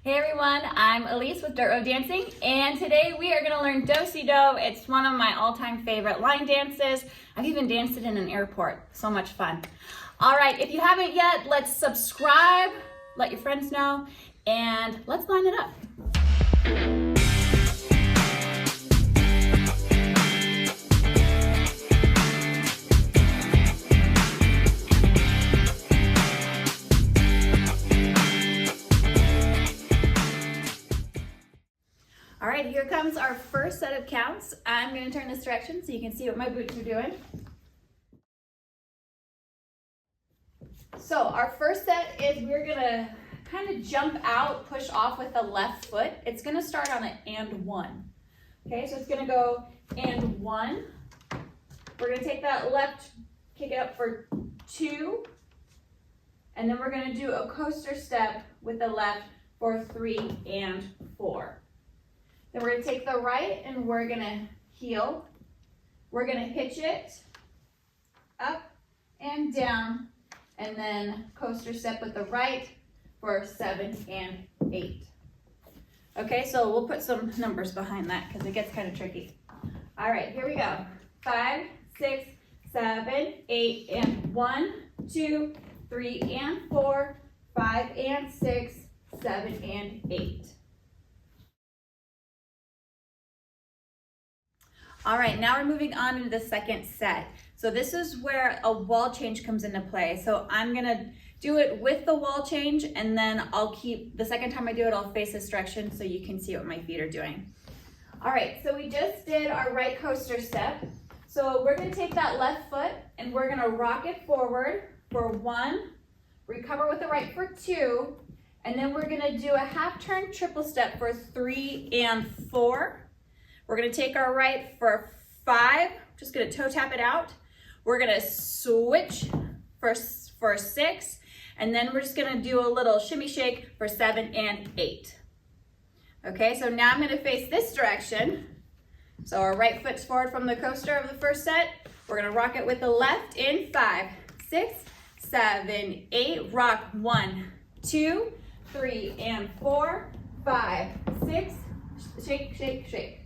Hey everyone, I'm Elise with Dirt Road Dancing, and today we are going to learn Do-Si-Do. It's one of my all-time favorite line dances. I've even danced it in an airport. So much fun. All right, if you haven't yet, let's subscribe, let your friends know, and let's line it up. All right, here comes our first set of counts. I'm going to turn this direction so you can see what my boots are doing. So our first set is we're going to kind of jump out, push off with the left foot. It's going to start on an and one. Okay, so it's going to go and one. We're going to take that left, kick it up for two, and then we're going to do a coaster step with the left for 3 and 4. Then we're going to take the right and we're going to heel. We're going to hitch it up and down, and then coaster step with the right for 7 and 8. Okay, so we'll put some numbers behind that because it gets kind of tricky. All right, here we go. 5, 6, 7, 8, and 1, 2, 3, and 4, 5, and 6, 7, and 8. All right, now we're moving on into the second set. So this is where a wall change comes into play. So I'm gonna do it with the wall change, and then the second time I do it, I'll face this direction so you can see what my feet are doing. All right, so we just did our right coaster step. So we're gonna take that left foot and we're gonna rock it forward for 1, recover with the right for 2, and then we're gonna do a half turn triple step for 3 and 4. We're gonna take our right for 5, just gonna toe tap it out. We're gonna switch for 6, and then we're just gonna do a little shimmy shake for 7 and 8. Okay, so now I'm gonna face this direction. So our right foot's forward from the coaster of the first set. We're gonna rock it with the left in 5, 6, 7, 8. Rock 1, 2, 3, and 4, 5, 6. Shake, shake, shake.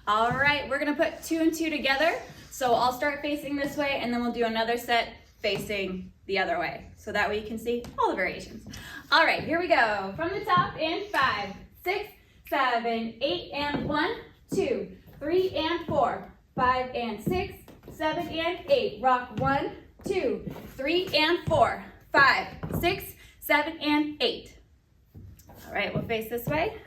All right, we're gonna put 2 and 2 together. So I'll start facing this way, and then we'll do another set facing the other way. So that way you can see all the variations. All right, here we go. From the top in 5, 6, 7, 8, and 1, 2, 3, and 4, 5, and 6, 7, and 8. Rock 1, 2, 3, and 4, 5, 6, 7, and 8. All right, we'll face this way.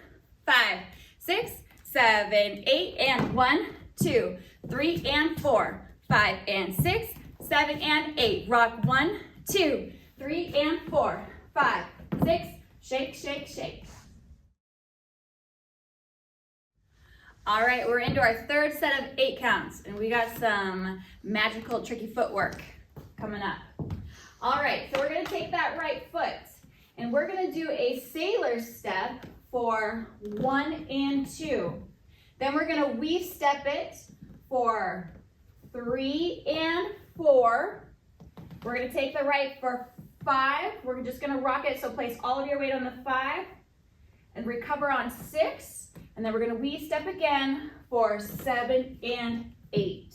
5, 6, 7, 8, and 1, 2, 3, and 4, 5, and 6, 7, and 8. Rock 1, 2, 3, and 4, 5, 6. Shake, shake, shake. All right, we're into our third set of 8 counts, and we got some magical, tricky footwork coming up. All right, so we're gonna take that right foot, and we're gonna do a sailor step for 1 and 2. Then we're gonna weave step it for 3 and 4. We're gonna take the right for 5. We're just gonna rock it, so place all of your weight on the 5 and recover on 6. And then we're gonna weave step again for 7 and 8.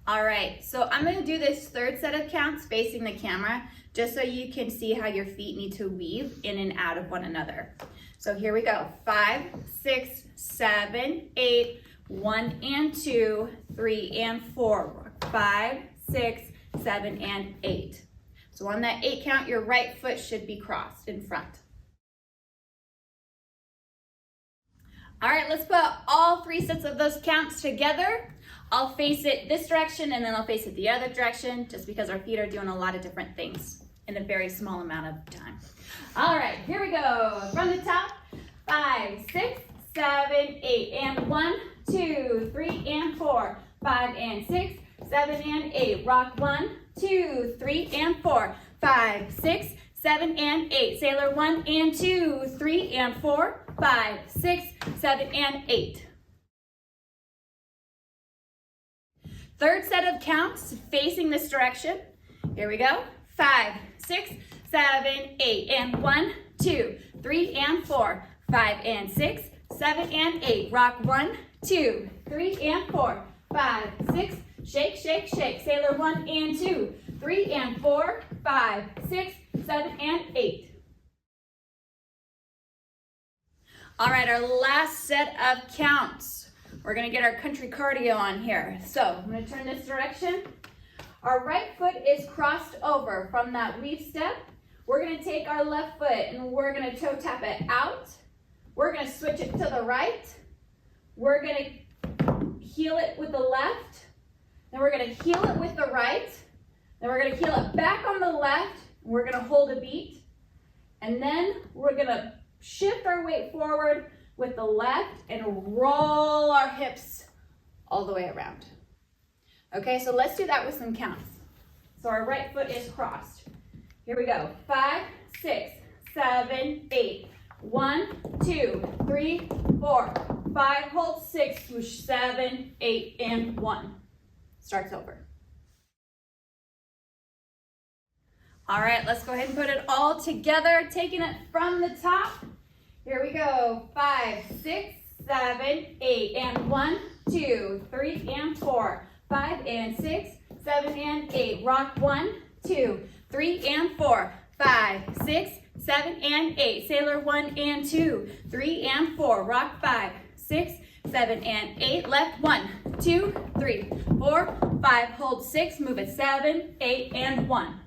All right, so I'm gonna do this third set of counts facing the camera, just so you can see how your feet need to weave in and out of one another. So here we go. 5, 6, 7, 8, 1 and 2, 3 and 4. 5, 6, 7, and 8. So on that 8 count, your right foot should be crossed in front. All right, let's put all 3 sets of those counts together. I'll face it this direction, and then I'll face it the other direction, just because our feet are doing a lot of different things in a very small amount of time. All right, here we go. From the top, 5, 6, 7, 8, and 1, 2, 3, and 4, 5, and 6, 7, and 8. Rock 1, 2, 3, and 4, 5, 6, 7, and 8. Sailor 1 and 2, 3, and 4, 5, 6, 7, and 8. Third set of counts facing this direction. Here we go. 5, 6, 7, 8, and 1, 2, 3, and 4, 5, and 6, 7, and 8. Rock 1, 2, 3, and 4, 5, 6, shake, shake, shake. Sailor 1 and 2, 3, and 4, 5, 6, 7, and 8. All right, our last set of counts. We're gonna get our country cardio on here. So I'm gonna turn this direction. Our right foot is crossed over from that weave step. We're gonna take our left foot and we're gonna toe tap it out. We're gonna switch it to the right. We're gonna heel it with the left. Then we're gonna heel it with the right. Then we're gonna heel it back on the left. We're gonna hold a beat. And then we're gonna shift our weight forward with the left and roll our hips all the way around. Okay, so let's do that with some counts. So our right foot is crossed. Here we go. 5, 6, 7, 8. 1, 2, 3, 4, 5. Hold 6, swoosh 7, 8, and 1. Starts over. All right, let's go ahead and put it all together, taking it from the top. Here we go. 5, 6, 7, 8, and 1, 2, 3, and 4, 5, and 6, 7, and 8. Rock 1, 2, 3, and 4, 5, 6, 7, and 8. Sailor 1 and 2, 3, and 4. Rock 5, 6, 7, and 8. Left 1, 2, 3, 4, 5. Hold 6. Move it 7, 8, and 1.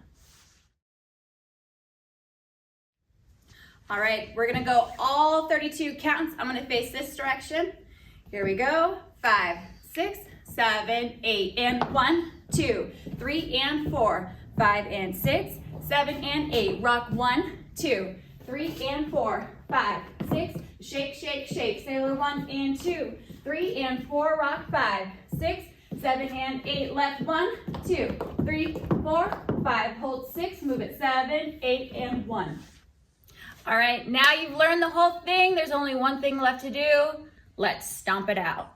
All right, we're gonna go all 32 counts. I'm gonna face this direction. Here we go. 5, 6, 7, 8, and 1, 2, 3, and 4, 5, and 6, 7, and 8. Rock 1, 2, 3, and 4, 5, 6. Shake, shake, shake. Sailor 1 and 2, 3, and 4. Rock 5, 6, 7, and 8. Left 1, 2, 3, 4, 5. Hold 6. Move it 7, 8, and 1. All right, now you've learned the whole thing. There's only one thing left to do. Let's stomp it out.